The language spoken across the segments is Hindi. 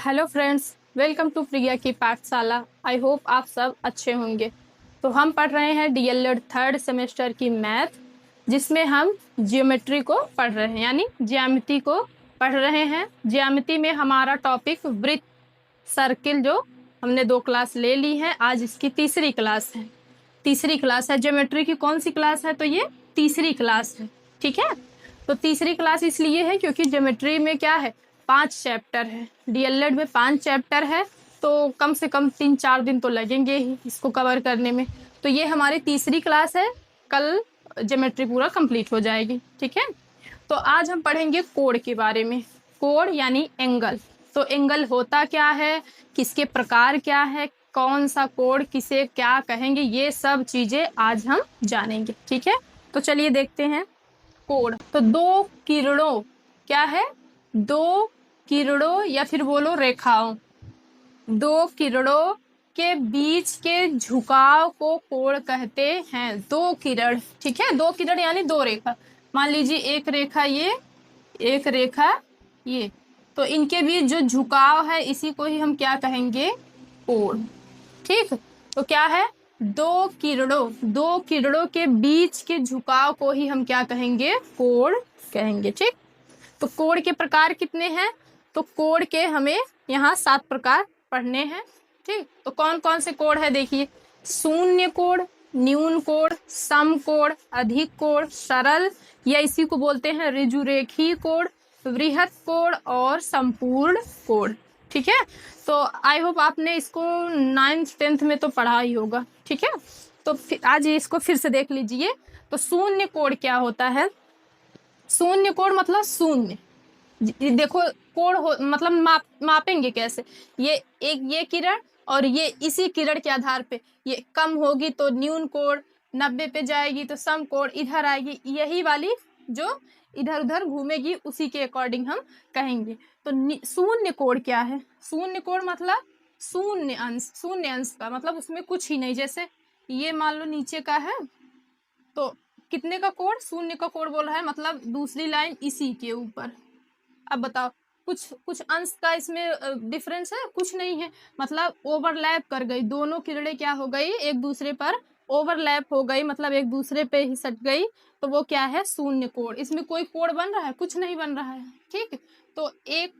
हेलो फ्रेंड्स, वेलकम टू प्रिया की पाठशाला। आई होप आप सब अच्छे होंगे। तो हम पढ़ रहे हैं डीएलएड थर्ड सेमेस्टर की मैथ, जिसमें हम ज्योमेट्री को पढ़ रहे हैं, यानी ज्यामिति को पढ़ रहे हैं। ज्यामिति में हमारा टॉपिक वृत्त, सर्किल, जो हमने 2 क्लास ले ली है। आज इसकी तीसरी क्लास है। ज्योमेट्री की कौन सी क्लास है? तो ये तीसरी क्लास है। ठीक है, तो तीसरी क्लास इसलिए है क्योंकि ज्योमेट्री में क्या है, 5 चैप्टर है। डीएलएड में 5 चैप्टर है, तो कम से कम 3-4 दिन तो लगेंगे ही इसको कवर करने में। तो ये हमारी तीसरी क्लास है, कल ज्योमेट्री पूरा कंप्लीट हो जाएगी। ठीक है, तो आज हम पढ़ेंगे कोण के बारे में। कोण यानी एंगल। तो एंगल होता क्या है, किसके प्रकार क्या है, कौन सा कोण किसे क्या कहेंगे, ये सब चीजें आज हम जानेंगे। ठीक है, तो चलिए देखते हैं कोण। तो 2 किरणों, क्या है, 2 किरणों या फिर बोलो रेखाओं, 2 किरणों के बीच के झुकाव को कोण कहते हैं। 2 किरण, ठीक है, 2 किरण यानी 2 रेखा। मान लीजिए एक रेखा ये, एक रेखा ये, तो इनके बीच जो झुकाव है इसी को ही हम क्या कहेंगे, कोण। ठीक, तो क्या है, 2 किरणों के बीच के झुकाव को ही हम क्या कहेंगे, कोण कहेंगे। ठीक, तो कोण के प्रकार कितने हैं? तो कोण के हमें यहाँ 7 प्रकार पढ़ने हैं। ठीक, तो कौन कौन से कोण है देखिए, शून्य कोण, न्यून कोण, सम कोण, अधिक कोण, सरल या इसी को बोलते हैं ऋजुरेखीय कोण, वृहत कोण और संपूर्ण कोण। ठीक है, तो आई होप आपने इसको 9th-10th में तो पढ़ा ही होगा। ठीक है, तो फिर आज इसको फिर से देख लीजिए। तो शून्य कोण क्या होता है? शून्य कोण मतलब शून्य। देखो कोण हो मतलब मापेंगे कैसे, ये किरण और ये इसी किरण के आधार पे ये कम होगी तो न्यून कोण, 90 पे जाएगी तो सम कोण, इधर आएगी यही वाली जो इधर उधर घूमेगी उसी के अकॉर्डिंग हम कहेंगे। तो शून्य कोण क्या है? शून्य कोण मतलब शून्य अंश। शून्य अंश का मतलब उसमें कुछ ही नहीं। जैसे ये मान लो नीचे का है, तो कितने का कोण? शून्य का कोण बोल रहा है, मतलब दूसरी लाइन इसी के ऊपर। अब बताओ, कुछ अंश का इसमें डिफरेंस है? कुछ नहीं है, मतलब ओवरलैप कर गई, दोनों किरणें क्या हो गई, एक दूसरे पर ओवरलैप हो गई, मतलब एक दूसरे पे ही सट गई, तो वो क्या है, शून्य कोण। इसमें कोई कोण बन रहा है? कुछ नहीं बन रहा है। ठीक, तो एक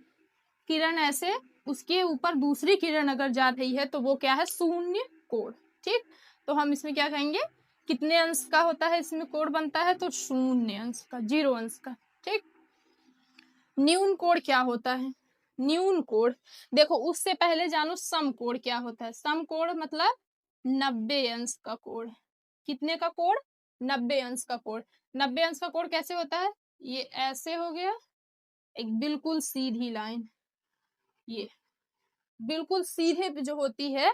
किरण ऐसे उसके ऊपर दूसरी किरण अगर जा रही है तो वो क्या है, शून्य कोण। ठीक, तो हम इसमें क्या कहेंगे, कितने अंश का होता है इसमें कोण बनता है? तो शून्य अंश का, 0 अंश का। ठीक, न्यून कोण क्या होता है? न्यून कोण, देखो उससे पहले जानो सम कोण क्या होता है। सम कोण मतलब 90 अंश का कोण। कितने का कोण? 90 अंश का कोण। 90 अंश का कोण कैसे होता है? ये ऐसे हो गया, एक बिल्कुल सीधी लाइन, ये बिल्कुल सीधे पे जो होती है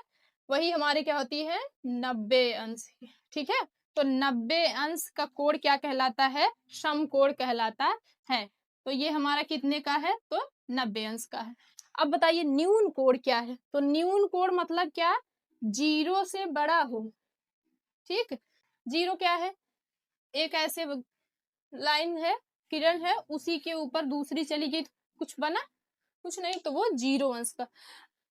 वही हमारे क्या होती है, 90 अंश की। ठीक है, तो 90 अंश का कोण क्या कहलाता है? सम कोण कहलाता है। तो ये हमारा कितने का है? तो 90 अंश का है। अब बताइए न्यून कोण क्या है? तो न्यून कोण मतलब क्या, 0 से बड़ा हो। ठीक, 0 क्या है, एक ऐसे लाइन है, किरण है, उसी के ऊपर दूसरी चली गई, कुछ बना? कुछ नहीं, तो वो 0 अंश का।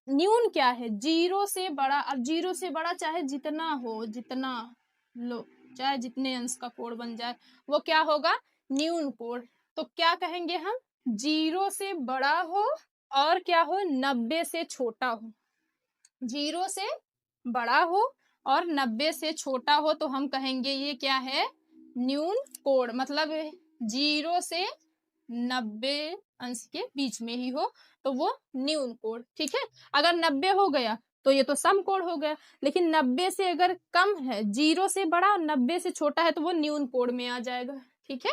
न्यून क्या है? 0 से बड़ा। अब 0 से बड़ा चाहे जितना हो, जितना लो, चाहे जितने अंश का कोण बन जाए, वो क्या होगा, न्यून कोण। तो क्या कहेंगे हम, 0 से बड़ा हो और क्या हो, 90 से छोटा हो। 0 से बड़ा हो और 90 से छोटा हो तो हम कहेंगे ये क्या है, न्यून कोण। मतलब 0 से 90 अंश के बीच में ही हो तो वो न्यून कोण। ठीक है, अगर 90 हो गया तो ये तो सम कोण हो गया, लेकिन 90 से अगर कम है, 0 से बड़ा और 90 से छोटा है तो वो न्यून कोण में आ जाएगा। ठीक है,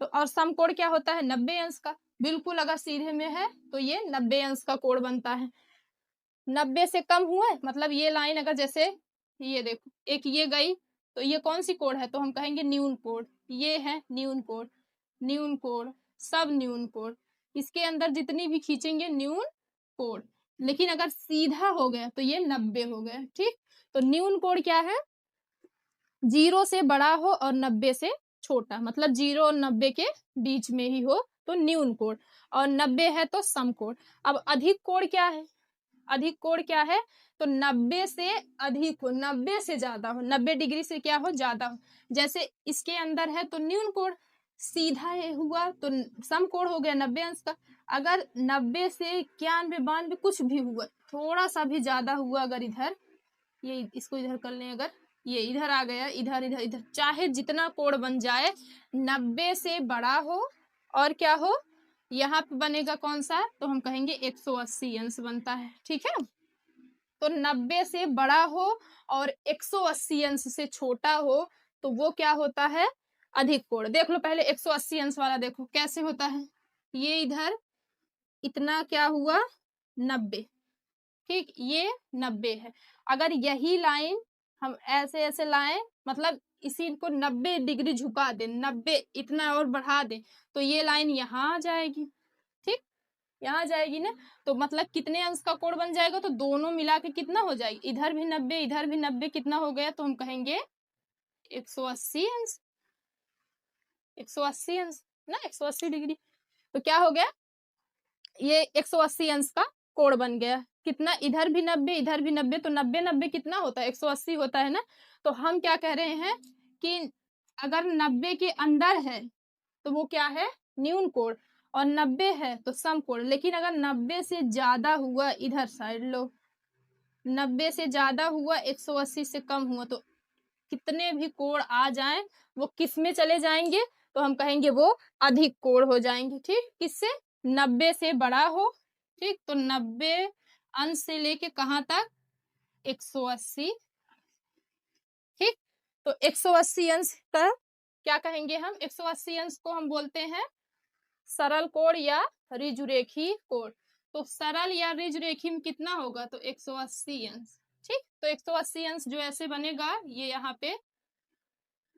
तो और सम कोण क्या होता है, 90 अंश का। बिल्कुल अगर सीधे में है तो ये 90 अंश का कोण बनता है। 90 से कम हुआ है मतलब ये लाइन अगर जैसे ये देखो एक ये गई तो ये कौन सी कोण है, तो हम कहेंगे न्यून कोण। ये है न्यून कोण, न्यून कोण, सब न्यून कोण। इसके अंदर जितनी भी खींचेंगे न्यून कोण। लेकिन अगर सीधा हो गया तो ये 90 हो गया। ठीक, तो न्यून कोण क्या है, 0 से बड़ा हो और 90 से छोटा, मतलब 0 और 90 के बीच में ही हो तो न्यून कोण, और 90 है तो सम कोण। अब अधिक कोण क्या है? अधिक कोण क्या है? तो 90 से अधिक हो, 90 से ज्यादा हो, 90 डिग्री से क्या हो? ज्यादा हो। जैसे इसके अंदर है तो न्यून कोण, सीधा ये हुआ तो सम कोण हो गया 90 अंश का। अगर 90 से 91 92 कुछ भी हुआ, थोड़ा सा भी ज्यादा हुआ, अगर इधर ये इसको इधर कर लें, अगर ये इधर आ गया, इधर इधर इधर, चाहे जितना कोण बन जाए, 90 से बड़ा हो और क्या हो, यहाँ पे बनेगा कौन सा? तो हम कहेंगे 180 अंश बनता है। ठीक है, तो 90 से बड़ा हो और 180 अंश से छोटा हो तो वो क्या होता है? अधिक कोण। देख लो पहले 180 अंश वाला, देखो कैसे होता है। ये इधर इतना क्या हुआ? 90। ठीक, ये 90 है। अगर यही लाइन हम ऐसे ऐसे लाएं, मतलब इसी को 90 डिग्री झुका दें, 90 इतना और बढ़ा दें, तो ये लाइन यहाँ आ जाएगी। ठीक, यहाँ जाएगी ना, तो मतलब कितने अंश का कोण बन जाएगा? तो दोनों मिला के कितना हो जाएगी? इधर भी 90 इधर भी 90, कितना हो गया? तो हम कहेंगे 180 अंश। 180 अंश ना, 180 डिग्री। तो क्या हो गया? ये 180 अंश का कोण बन गया। कितना? इधर भी 90 इधर भी 90, तो 90 90 कितना होता है? 180 होता है ना। तो हम क्या कह रहे हैं कि अगर 90 के अंदर है तो वो क्या है? न्यून कोण, और 90 है तो सम कोण। लेकिन अगर 90 से ज्यादा हुआ, इधर साइड लो, 90 से ज्यादा हुआ, 180 से कम हुआ, तो कितने भी कोण आ जाएं वो किस में चले जाएंगे? तो हम कहेंगे वो अधिक कोण हो जाएंगे। ठीक, किससे? 90 से बड़ा हो। ठीक, तो 90 अंश से लेके कहाँ तक? 180। ठीक, तो 180 अंश का क्या कहेंगे हम? 180 अंश को हम बोलते हैं सरल कोण या ऋजुरेखी कोण। तो सरल या ऋजुरेखी में कितना होगा? तो 180 अंश। ठीक, तो 180 अंश जो ऐसे बनेगा, ये यहाँ पे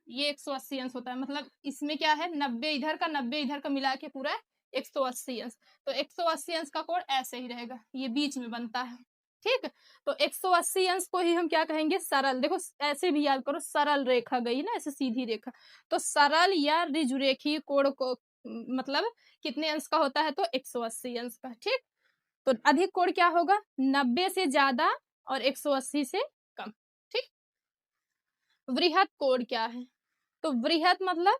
ये 180 अंश होता है। मतलब इसमें क्या है? 90 इधर का 90 इधर का मिला के पूरा 180 अंश। तो 180 अंश का कोण ऐसे ही रहेगा, ये बीच में बनता है। ठीक, तो 180 अंश को ही हम क्या कहेंगे? सरल। देखो ऐसे भी याद करो, सरल रेखा गई ना, ऐसे सीधी रेखा। तो सरल या ऋजुरेखी कोण को मतलब कितने अंश का होता है? तो 180 अंश का। ठीक, तो अधिक कोण क्या होगा? 90 से ज्यादा और 180 से कम। ठीक, वृहत कोण क्या है? तो वृहत मतलब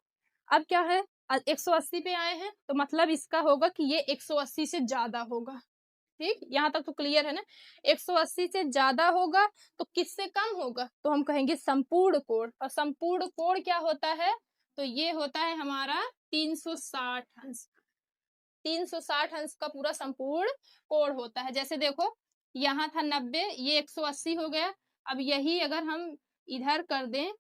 अब क्या है? 180 पे आए हैं तो मतलब इसका होगा कि ये 180 से ज्यादा होगा। ठीक, यहाँ तक तो क्लियर है ना। 180 से ज्यादा होगा तो किससे कम होगा? तो हम कहेंगे संपूर्ण कोण। और संपूर्ण कोण क्या होता है? तो ये होता है हमारा 360 अंश। 360 अंश का पूरा संपूर्ण कोण होता है। जैसे देखो यहाँ था 90, ये 180 हो गया। अब यही अगर हम इधर कर दें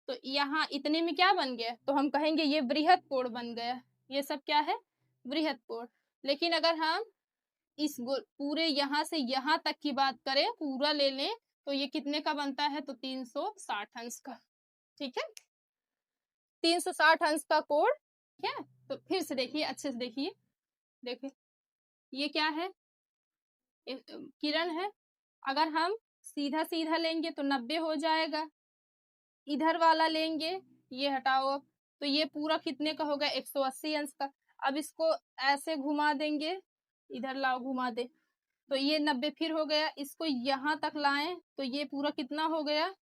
तो यहाँ इतने में क्या बन गया? तो हम कहेंगे ये वृहत कोण बन गया। ये सब क्या है? वृहत कोण। लेकिन अगर हम इस पूरे यहाँ से यहाँ तक की बात करें, पूरा ले लें, तो ये कितने का बनता है? तो 360 अंश का। ठीक है, 360 अंश का कोण। ठीक है, तो फिर से देखिए, अच्छे से देखिए। देखिए ये क्या है? किरण है। अगर हम सीधा सीधा लेंगे तो 90 हो जाएगा, इधर वाला लेंगे, ये हटाओ अब, तो ये पूरा कितने का होगा? 180 अंश का। अब इसको ऐसे घुमा देंगे, इधर लाओ घुमा दे, तो ये 90 फिर हो गया। इसको यहाँ तक लाएं तो ये पूरा कितना हो गया?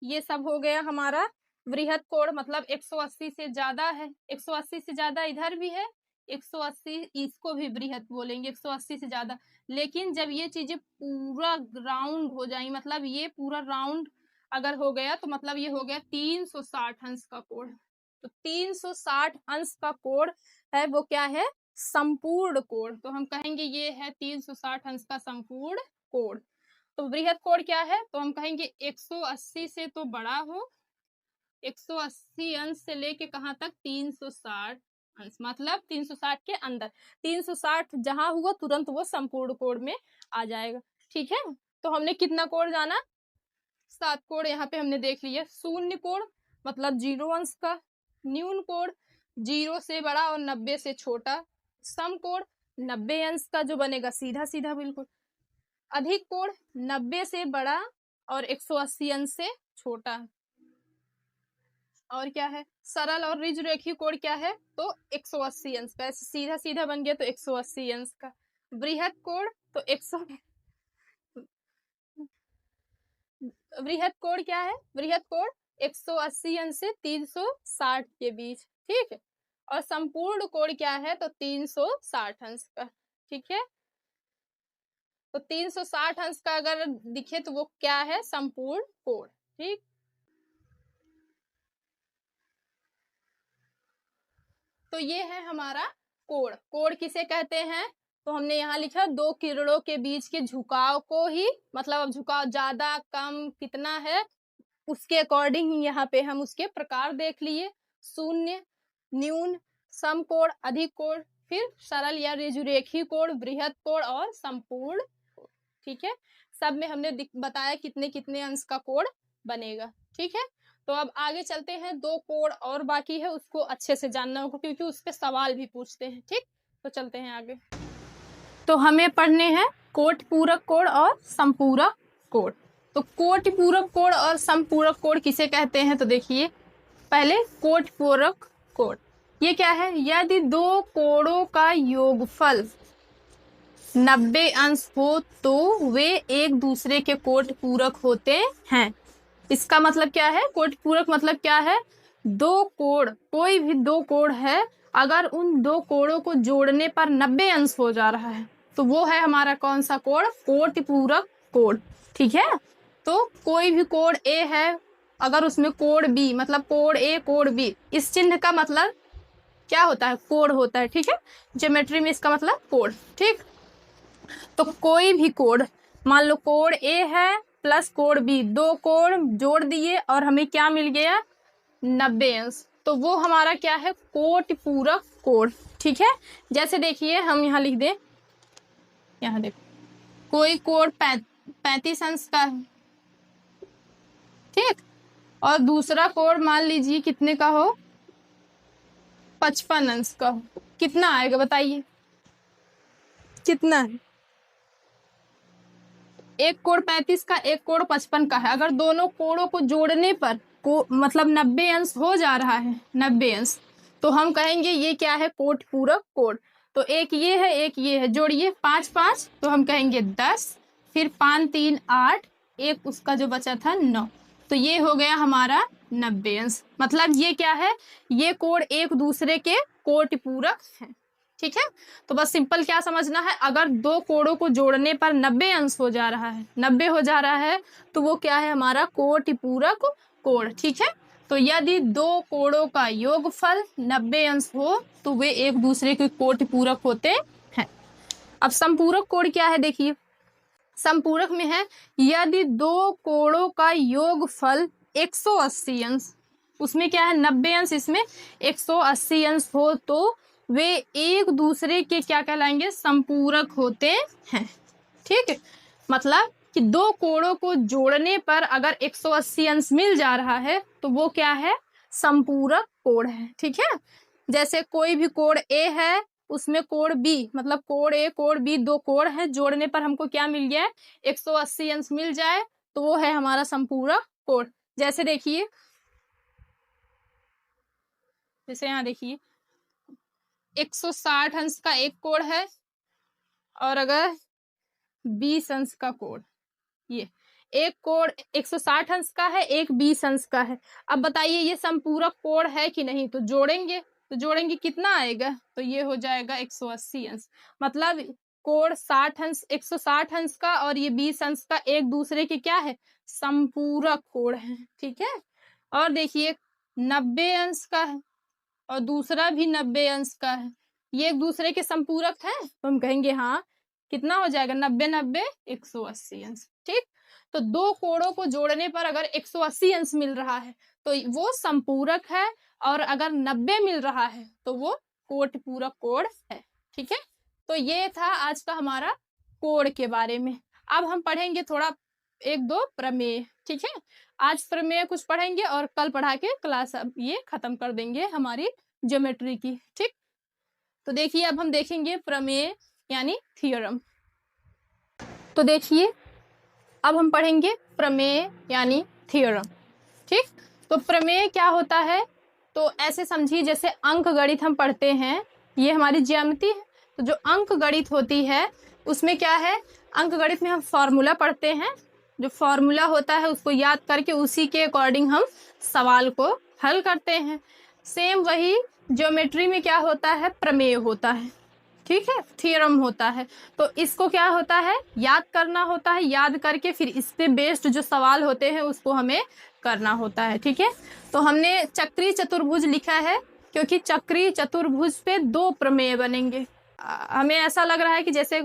ये सब हो गया हमारा वृहत कोण। मतलब 180 से ज्यादा है, 180 से ज्यादा इधर भी है, 180 इसको भी वृहत बोलेंगे, 180 से ज्यादा। लेकिन जब ये चीजें पूरा राउंड हो जाएंगी, मतलब ये पूरा राउंड अगर हो गया तो मतलब ये हो गया 360 अंश का कोण। तो 360 अंश का कोण है वो क्या है? संपूर्ण कोण। तो हम कहेंगे ये है 360 अंश का संपूर्ण कोण। तो वृहत कोण क्या है? तो हम कहेंगे 180 से तो बड़ा हो, 180 अंश से लेके कहाँ तक? 360 अंश, मतलब 360 के अंदर। 360 जहां हुआ तुरंत वो संपूर्ण कोण में आ जाएगा। ठीक है, तो हमने कितना कोण जाना? 7 कोण यहाँ पे हमने देख लिया। शून्य कोण मतलब 0 अंश का, न्यून कोण 0 से बड़ा और 90 से छोटा, सम कोण 90 अंश का जो बनेगा सीधा सीधा बिल्कुल, अधिक कोण 90 से बड़ा और 180 अंश से छोटा। और क्या है, सरल और ऋजुरेखी कोण क्या है, तो 180 अंश का, ऐसे सीधा सीधा बन गया तो 180 अंश का। बृहद कोण तो 100, बृहद कोण क्या है, बृहद कोण 180 अंश से 360 के बीच, ठीक है। और संपूर्ण कोण क्या है, तो 360 अंश का, ठीक है। तो 360 अंश का अगर दिखे तो वो क्या है, संपूर्ण कोण, ठीक। तो ये है हमारा कोण। कोण किसे कहते हैं, तो हमने यहाँ लिखा दो किरणों के बीच के झुकाव को ही, मतलब अब झुकाव ज्यादा कम कितना है उसके अकॉर्डिंग ही यहाँ पे हम उसके प्रकार देख लिए, शून्य, न्यून, समकोण, अधिक कोण, फिर सरल या ऋजुरेखी कोण, बृहद कोण और संपूर्ण, ठीक है। सब में हमने बताया कितने कितने अंश का कोण बनेगा, ठीक है। तो अब आगे चलते हैं, दो कोण और बाकी है, उसको अच्छे से जानना होगा क्योंकि उस पे सवाल भी पूछते हैं, ठीक। तो चलते हैं आगे। तो हमें पढ़ने हैं कोटि पूरक कोण और समपूरक कोण। तो कोटि पूरक कोण और समपूरक कोण किसे कहते हैं, तो देखिए पहले कोटि पूरक कोण, ये क्या है, यदि दो कोणों का योगफल 90 अंश हो तो वे एक दूसरे के कोटि पूरक होते हैं। इसका मतलब क्या है, कोटि पूरक मतलब क्या है, दो कोण, कोई भी दो कोण है, अगर उन दो कोणों को जोड़ने पर 90 अंश हो जा रहा है तो वो है हमारा कौन सा कोण, कोटि पूरक कोण, ठीक है। तो कोई भी कोण ए है, अगर उसमें कोण बी, मतलब कोण ए कोण बी, इस चिन्ह का मतलब क्या होता है, कोण होता है, ठीक है। ज्योमेट्री में इसका मतलब कोण, ठीक। तो कोई भी कोण, मान लो कोण ए है प्लस कोण बी, दो कोण जोड़ दिए और हमें क्या मिल गया, 90 अंश, तो वो हमारा क्या है, कोटि पूरक कोण, ठीक है। जैसे देखिए हम यहाँ लिख दें, यहाँ देखो कोई कोण 35 अंश का है, ठीक, और दूसरा कोण मान लीजिए कितने का हो, 55 अंश का हो, कितना आएगा बताइए, कितना है, एक कोण 35 का, एक कोण 55 का है, अगर दोनों कोणों को जोड़ने पर को मतलब 90 अंश हो जा रहा है, 90 अंश, तो हम कहेंगे ये क्या है, कोटि पूरक कोण। तो एक ये है एक ये है, जोड़िए 5 5, तो हम कहेंगे 10, फिर 5 3 8, एक उसका जो बचा था 9, तो ये हो गया हमारा 90 अंश। मतलब ये क्या है, ये कोण एक दूसरे के कोटि पूरक है, ठीक है। तो बस सिंपल क्या समझना है, अगर दो कोणों को जोड़ने पर 90 अंश हो जा रहा है, 90 हो जा रहा है, तो वो क्या है, हमारा कोटि पूरक कोण, ठीक है। तो यदि दो कोणों का योगफल 90 अंश हो तो वे एक दूसरे के कोटि पूरक होते हैं। अब संपूरक कोण क्या है, देखिए संपूरक में है, यदि दो कोणों का योगफल 180 अंश, उसमें क्या है 90 अंश, इसमें 180 अंश हो तो वे एक दूसरे के क्या कहलाएंगे, संपूरक होते हैं, ठीक है। मतलब कि दो कोणों को जोड़ने पर अगर 180 अंश मिल जा रहा है तो वो क्या है, संपूरक कोण है, ठीक है। जैसे कोई भी कोण ए है, उसमें कोण बी, मतलब कोण ए कोण बी, दो कोण है, जोड़ने पर हमको क्या मिल गया है, 180 अंश मिल जाए तो वो है हमारा संपूरक कोण। जैसे देखिए, जैसे यहाँ देखिए 160 अंश का एक कोण है, और अगर 20 अंश का कोण, ये एक कोण 160 अंश का है, एक 20 अंश का है। अब बताइए ये संपूरक कोण है कि नहीं, तो जोड़ेंगे, तो जोड़ेंगे कितना आएगा, तो ये हो जाएगा 180 अंश। मतलब कोण 60 अंश, 160 अंश का और ये 20 अंश का एक दूसरे के क्या है, संपूरक कोण है, ठीक है। और देखिए 90 अंश का है और दूसरा भी 90 अंश का है, ये एक दूसरे के संपूरक है, तो हम कहेंगे हाँ, कितना हो जाएगा, 90 90 180 अंश, ठीक। तो दो कोणों को जोड़ने पर अगर 180 अंश मिल रहा है तो वो संपूरक है, और अगर 90 मिल रहा है तो वो कोटि पूरक कोण है, ठीक है। तो ये था आज का हमारा कोण के बारे में। अब हम पढ़ेंगे थोड़ा एक दो प्रमेय, ठीक है। आज प्रमेय कुछ पढ़ेंगे और कल पढ़ा के क्लास अब ये खत्म कर देंगे हमारी ज्योमेट्री की, ठीक। तो देखिए अब हम देखेंगे प्रमेय यानी थ्योरम। तो देखिए अब हम पढ़ेंगे प्रमेय यानी थ्योरम, ठीक। तो प्रमेय क्या होता है, तो ऐसे समझिए जैसे अंक गणित हम पढ़ते हैं, ये हमारी ज्यामिति है। तो जो अंक गणित होती है उसमें क्या है, अंक गणित में हम फॉर्मूला पढ़ते हैं, जो फॉर्मूला होता है उसको याद करके उसी के अकॉर्डिंग हम सवाल को हल करते हैं। सेम वही ज्योमेट्री में क्या होता है, प्रमेय होता है, ठीक है, थ्योरम होता है। तो इसको क्या होता है, याद करना होता है, याद करके फिर इस पे बेस्ड जो सवाल होते हैं उसको हमें करना होता है, ठीक है। तो हमने चक्रीय चतुर्भुज लिखा है क्योंकि चक्रीय चतुर्भुज पे 2 प्रमेय बनेंगे। हमें ऐसा लग रहा है कि जैसे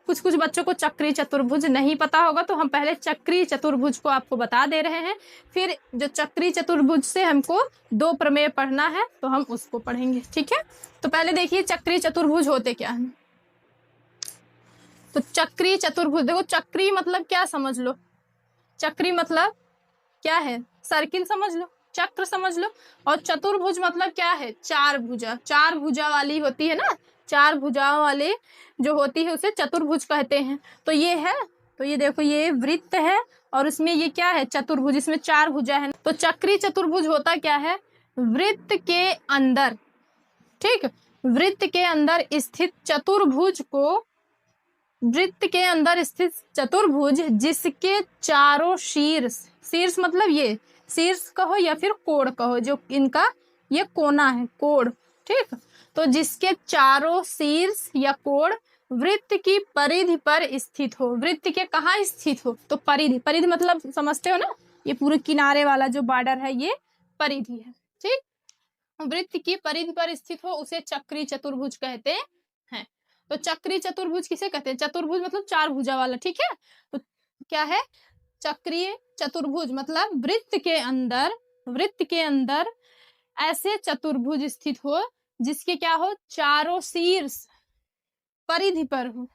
कुछ कुछ बच्चों को चक्रीय चतुर्भुज नहीं पता होगा, तो हम पहले चक्रीय चतुर्भुज को आपको बता दे रहे हैं, फिर जो चक्रीय चतुर्भुज से हमको 2 प्रमेय पढ़ना है तो हम उसको पढ़ेंगे, ठीक है। तो पहले देखिए चक्रीय चतुर्भुज होते क्या हैं। तो चक्रीय चतुर्भुज, देखो चक्रीय मतलब क्या समझ लो, चक्रीय मतलब क्या है, सर्किल समझ लो, चक्र समझ लो। और चतुर्भुज मतलब क्या है, 4 भुजा, 4 भुजा वाली होती है ना, 4 भुजाओं वाले जो होती है उसे चतुर्भुज कहते हैं। तो ये है, तो ये देखो ये वृत्त है और उसमें ये क्या है, चतुर्भुज, इसमें 4 भुजा है। तो चक्रीय चतुर्भुज होता क्या है, वृत्त के अंदर, ठीक, वृत्त के अंदर स्थित चतुर्भुज को, वृत्त के अंदर स्थित चतुर्भुज जिसके चारों शीर्ष, शीर्ष मतलब ये शीर्ष कहो या फिर कोण कहो, जो इनका ये कोना है, कोण, ठीक। तो जिसके चारों शीर्ष या कोण वृत्त की परिधि पर स्थित हो, वृत्त के कहाँ स्थित हो, तो परिधि, परिधि मतलब समझते हो ना, ये पूरे किनारे वाला जो बॉर्डर है ये परिधि है, ठीक। वृत्त की परिधि पर स्थित हो उसे चक्रीय चतुर्भुज कहते हैं। तो चक्रीय चतुर्भुज किसे कहते हैं, चतुर्भुज मतलब 4 भुजा वाला, ठीक है। तो क्या है, चक्रीय चतुर्भुज मतलब वृत्त के अंदर, वृत्त के अंदर ऐसे चतुर्भुज स्थित हो जिसके क्या हो, चारों शीर्ष परिधि पर हो,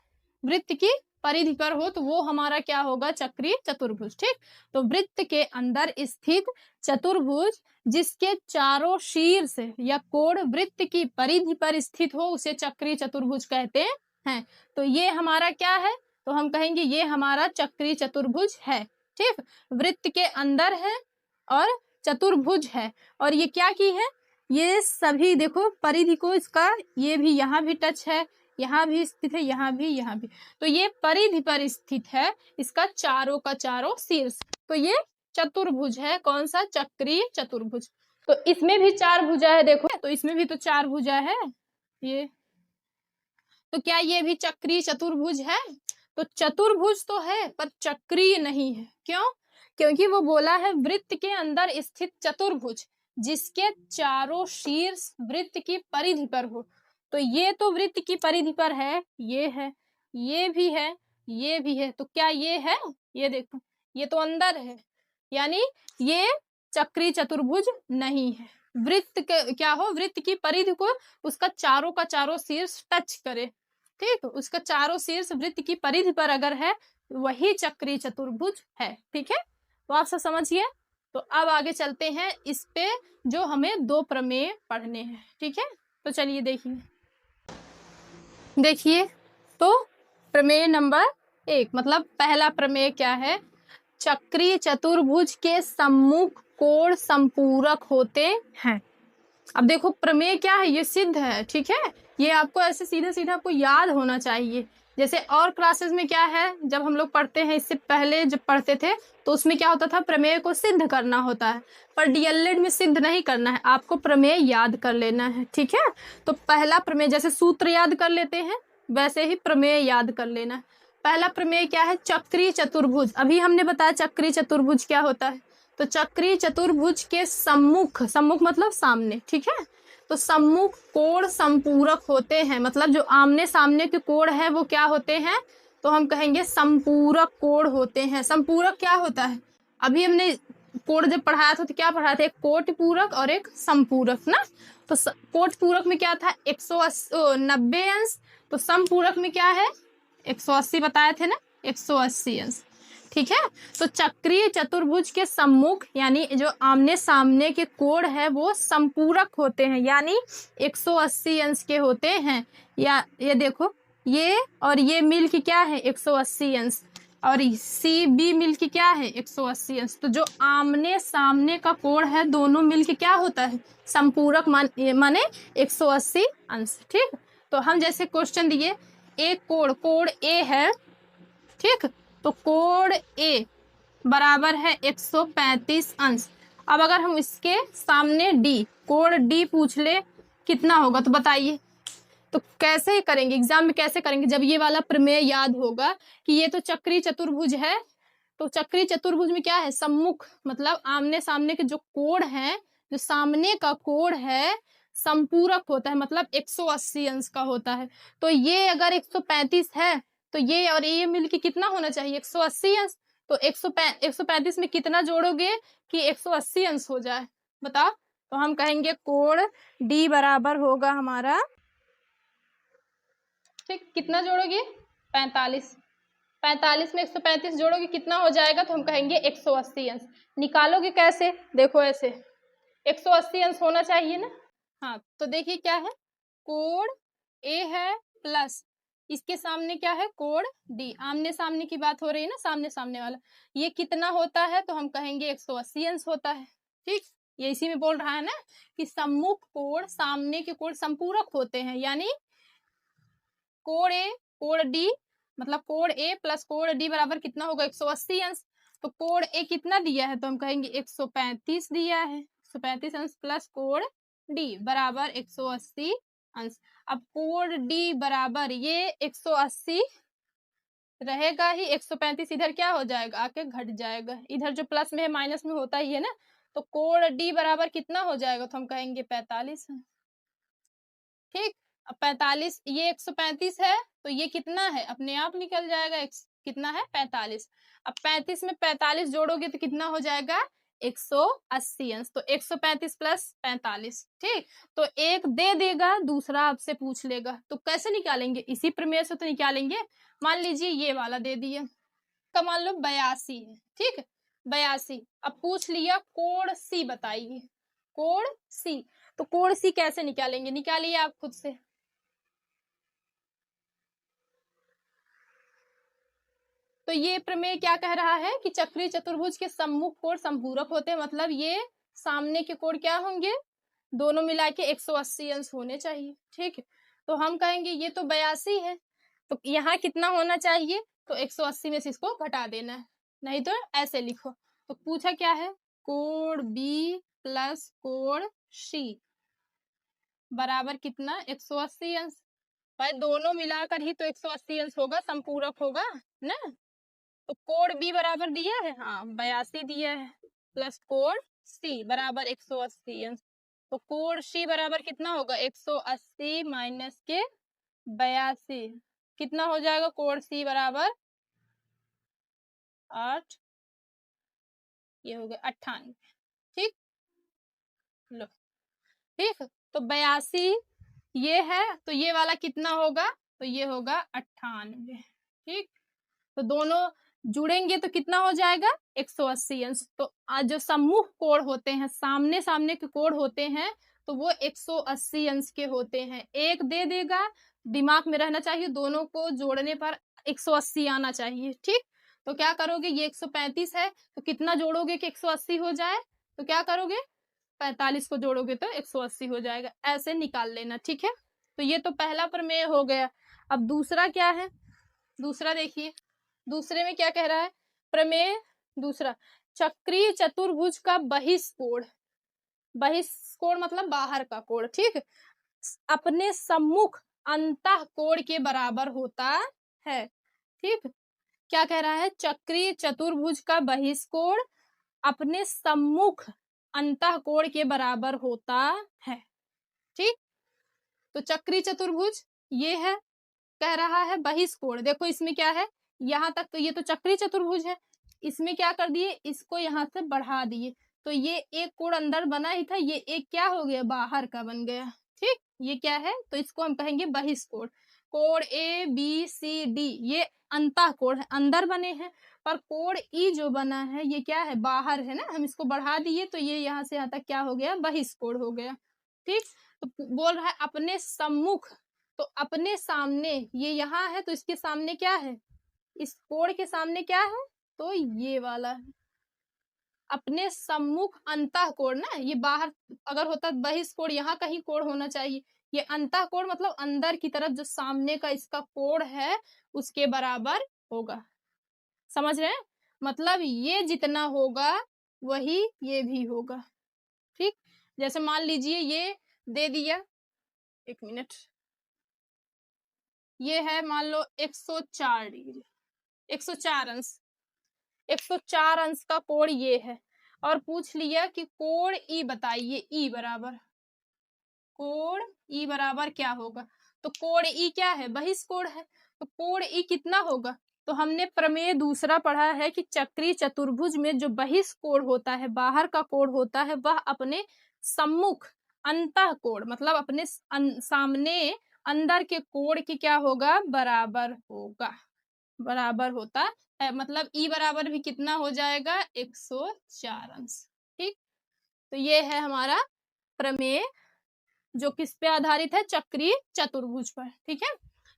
वृत्त की परिधि पर हो, तो वो हमारा क्या होगा, चक्रीय चतुर्भुज, ठीक। तो वृत्त के अंदर स्थित चतुर्भुज जिसके चारों शीर्ष या कोण वृत्त की परिधि पर स्थित हो उसे चक्रीय चतुर्भुज कहते हैं। तो ये हमारा क्या है, तो हम कहेंगे ये हमारा चक्रीय चतुर्भुज है, ठीक। वृत्त के अंदर है और चतुर्भुज है, और ये क्या की है, ये सभी देखो परिधि को, इसका ये भी यहाँ भी टच है, यहाँ भी स्थित है, यहाँ भी, तो ये परिधि पर स्थित है, इसका चारों का चारों शीर्ष, तो ये चतुर्भुज है, कौन सा, चक्रीय चतुर्भुज। तो इसमें भी 4 भुजा है, देखो तो इसमें भी तो 4 भुजा है ये, तो क्या ये भी चक्रीय चतुर्भुज है, तो चतुर्भुज तो है पर चक्रीय नहीं है, क्यों, क्योंकि वो बोला है वृत्त के अंदर स्थित चतुर्भुज जिसके चारों शीर्ष वृत्त की परिधि पर हो। तो ये तो वृत्त की परिधि पर है, ये है, ये भी है, ये भी है, तो क्या ये है, ये देखो ये तो अंदर है, यानी ये चक्रीय चतुर्भुज नहीं है। वृत्त क्या हो, वृत्त की परिधि को उसका चारों का चारों शीर्ष टच करे, ठीक, तो उसका चारों शीर्ष वृत्त की परिधि पर अगर है वही चक्रीय चतुर्भुज है, ठीक है। तो आप सब समझिए। तो अब आगे चलते हैं इस पे जो हमें 2 प्रमेय पढ़ने हैं, ठीक है। तो चलिए देखिए, देखिए तो प्रमेय नंबर 1 मतलब पहला प्रमेय क्या है, चक्रीय चतुर्भुज के सम्मुख कोण संपूरक होते हैं। अब देखो प्रमेय क्या है, ये सिद्ध है, ठीक है, ये आपको ऐसे सीधे सीधे आपको याद होना चाहिए। जैसे और क्लासेस में क्या है, जब हम लोग पढ़ते हैं, इससे पहले जब पढ़ते थे तो उसमें क्या होता था, प्रमेय को सिद्ध करना होता है, पर डीएलएड में सिद्ध नहीं करना है, आपको प्रमेय याद कर लेना है, ठीक है। तो पहला प्रमेय जैसे सूत्र याद कर लेते हैं वैसे ही प्रमेय याद कर लेना है। पहला प्रमेय क्या है, चक्रीय चतुर्भुज, अभी हमने बताया चक्रीय चतुर्भुज क्या होता है, तो चक्रीय चतुर्भुज के सम्मुख, सम्मुख मतलब सामने, ठीक है, तो सम्मुख कोण संपूरक होते हैं, मतलब जो आमने सामने के कोण है वो क्या होते हैं, तो हम कहेंगे संपूरक कोण होते हैं। संपूरक क्या होता है, अभी हमने कोण जब पढ़ाया था तो क्या पढ़ाया था, एक कोटि पूरक और एक संपूरक ना। तो कोटि पूरक में क्या था, 190 अंश, तो संपूरक में क्या है, 180 बताए थे ना, 180 अंश, ठीक है। तो चक्रीय चतुर्भुज के सम्मुख यानी जो आमने सामने के कोण है वो संपूरक होते हैं, यानी 180 अंश के होते हैं। या ये देखो ये और ये मिल के क्या है, 180 अंश, और सी बी मिलके क्या है 180 अंश। तो जो आमने सामने का कोण है दोनों मिलके क्या होता है संपूरक माने 180 अंश। ठीक, तो हम जैसे क्वेश्चन दिए एक कोण ए है, ठीक, तो कोण ए बराबर है 135 अंश। अब अगर हम इसके सामने डी कोण डी पूछ ले कितना होगा तो बताइए। तो कैसे करेंगे एग्जाम में, कैसे करेंगे जब ये वाला प्रमेय याद होगा कि ये तो चक्रीय चतुर्भुज है। तो चक्रीय चतुर्भुज में क्या है सम्मुख मतलब आमने सामने के जो कोण है, जो सामने का कोण है संपूरक होता है मतलब 180 अंश का होता है। तो ये अगर 135 है तो ये और ये मिलके कितना होना चाहिए 180 अंश। तो 135 में कितना जोड़ोगे कि 180 अंश हो जाए बताओ। तो हम कहेंगे कोण डी बराबर होगा हमारा, ठीक, कितना जोड़ोगे 45। 45 में 135 जोड़ोगे कितना हो जाएगा तो हम कहेंगे 180 अंश। निकालोगे कैसे, देखो ऐसे 180 अंश होना चाहिए ना। हाँ तो देखिए क्या है कोण ए है प्लस इसके सामने क्या है कोण डी, आमने सामने की बात हो रही है ना, सामने सामने वाला, ये कितना होता है तो हम कहेंगे 180 अंश होता है। ठीक, ये इसी में बोल रहा है ना कि सम्मुख कोण सामने के कोण संपूरक होते हैं, यानी कोण ए कोण डी मतलब कोण ए प्लस कोण डी बराबर कितना होगा 180 अंश। तो कोण ए कितना दिया है तो हम कहेंगे 135 दिया है, 135 अंश प्लस कोण डी बराबर 180 अंश। अब कोण डी बराबर ये 180 रहेगा ही, 135 इधर क्या हो जाएगा आके घट जाएगा, इधर जो प्लस में है माइनस में होता ही है ना। तो कोण डी बराबर कितना हो जाएगा तो हम कहेंगे 45। ठीक, अब 45 ये 135 है तो ये कितना है अपने आप निकल जाएगा, कितना है 45। अब 35 में 45 जोड़ोगे तो कितना हो जाएगा 180 अंश। तो 135 प्लस 45, ठीक, तो एक दे देगा दूसरा आपसे पूछ लेगा तो कैसे निकालेंगे, इसी प्रमेय से तो निकालेंगे। मान लीजिए ये वाला दे दिया तो मान लो 82 है, ठीक है 82। अब पूछ लिया कोण सी बताइए, कोण सी, तो कोण सी कैसे निकालेंगे, निकालिए आप खुद से। तो ये प्रमेय क्या कह रहा है कि चक्रीय चतुर्भुज के सम्मुख कोण संपूरक होते हैं, मतलब ये सामने के कोण क्या होंगे दोनों मिला के 180 अंश होने चाहिए। ठीक है, तो हम कहेंगे ये तो 82 है तो यहाँ कितना होना चाहिए तो 180 में से इसको घटा देना है, नहीं तो ऐसे लिखो। तो पूछा क्या है कोण बी प्लस कोण सी बराबर कितना 180 अंश। भाई दोनों मिलाकर ही तो 180 अंश होगा, संपूरक होगा ना। तो कोण बी बराबर दिया है, हाँ 82 दिया है, प्लस कोण सी बराबर 180 अंश। तो कोण सी बराबर कितना होगा 180 माइनस के 82 कितना हो जाएगा कोण सी बराबर 8, ये हो गया 98। ठीक, लो, ठीक, तो 82 ये है तो ये वाला कितना होगा तो ये होगा 98। ठीक, तो दोनों जुड़ेंगे तो कितना हो जाएगा 180 अंश। तो आज जो सम्मुख कोण होते हैं सामने सामने के कोण होते हैं तो वो 180 अंश के होते हैं। एक दे देगा, दिमाग में रहना चाहिए दोनों को जोड़ने पर 180 आना चाहिए। ठीक, तो क्या करोगे ये 135 है तो कितना जोड़ोगे कि 180 हो जाए, तो क्या करोगे 45 को जोड़ोगे तो 180 हो जाएगा, ऐसे निकाल लेना। ठीक है, तो ये तो पहला प्रमेय हो गया। अब दूसरा क्या है, दूसरा देखिए दूसरे में क्या कह रहा है प्रमेय दूसरा, चक्रीय चतुर्भुज का बहिष्कोण, बहिष्कोण मतलब बाहर का कोण, ठीक, अपने सम्मुख अंतः कोण के बराबर होता है। ठीक, क्या कह रहा है चक्रीय चतुर्भुज का बहिष्कोण अपने सम्मुख अंतः कोण के बराबर होता है। ठीक, तो चक्रीय चतुर्भुज ये है, कह रहा है बहिष्कोण, देखो इसमें क्या है यहाँ तक तो ये तो चक्रीय चतुर्भुज है, इसमें क्या कर दिए इसको यहाँ से बढ़ा दिए तो ये एक कोण अंदर बना ही था, ये एक क्या हो गया बाहर का बन गया। ठीक, ये क्या है तो इसको हम कहेंगे बहिष्कोण। कोण ए बी सी डी ये अंतः कोण है अंदर बने हैं, पर कोण ई जो बना है ये क्या है बाहर है ना, हम इसको बढ़ा दिए तो ये यहाँ से यहाँ तक क्या हो गया बहिष्कोण हो गया। ठीक, तो बोल रहा है अपने सम्मुख, तो अपने सामने ये यहाँ है तो इसके सामने क्या है इस कोण के सामने क्या है, तो ये वाला है अपने सम्मुख अंतः कोण ना, ये बाहर अगर होता बहिष्कोण, यहाँ कहीं कोण होना चाहिए, ये अंतः कोण मतलब अंदर की तरफ जो सामने का इसका कोण है उसके बराबर होगा। समझ रहे हैं, मतलब ये जितना होगा वही ये भी होगा। ठीक, जैसे मान लीजिए ये दे दिया, एक मिनट, ये है मान लो 104 डिग्री, 104 अंश, 104 अंश का कोण ये है, और पूछ लिया कि कोण ई बताइए, ई बराबर, कोण ई बराबर क्या होगा, तो कोण ई क्या है, बहिष्कोण है, तो कोण ई कितना होगा, तो हमने प्रमेय दूसरा पढ़ा है कि चक्रीय चतुर्भुज में जो बहिष्कोण होता है, बाहर का कोण होता है, वह अपने सम्मुख अंतः कोण मतलब अपने सामने अंदर के कोण की क्या होगा, बराबर होगा, बराबर होता है, मतलब ई बराबर भी कितना हो जाएगा, 104 अंश। ठीक, तो ये है हमारा प्रमेय जो किस पे आधारित है, चक्रीय चतुर्भुज पर। ठीक है,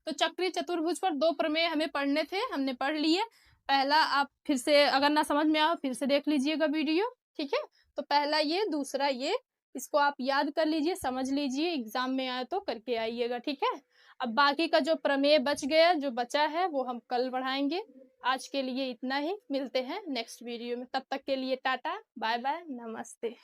तो चक्रीय चतुर्भुज पर दो प्रमेय हमें पढ़ने थे, हमने पढ़ लिए। पहला आप फिर से अगर ना समझ में आए फिर से देख लीजिएगा वीडियो। ठीक है, तो पहला ये, दूसरा ये, इसको आप याद कर लीजिए, समझ लीजिए, एग्जाम में आए तो करके आइएगा। ठीक है, अब बाकी का जो प्रमेय बच गया, जो बचा है, वो हम कल बढ़ाएंगे। आज के लिए इतना ही, मिलते हैं नेक्स्ट वीडियो में, तब तक के लिए टाटा बाय बाय, नमस्ते।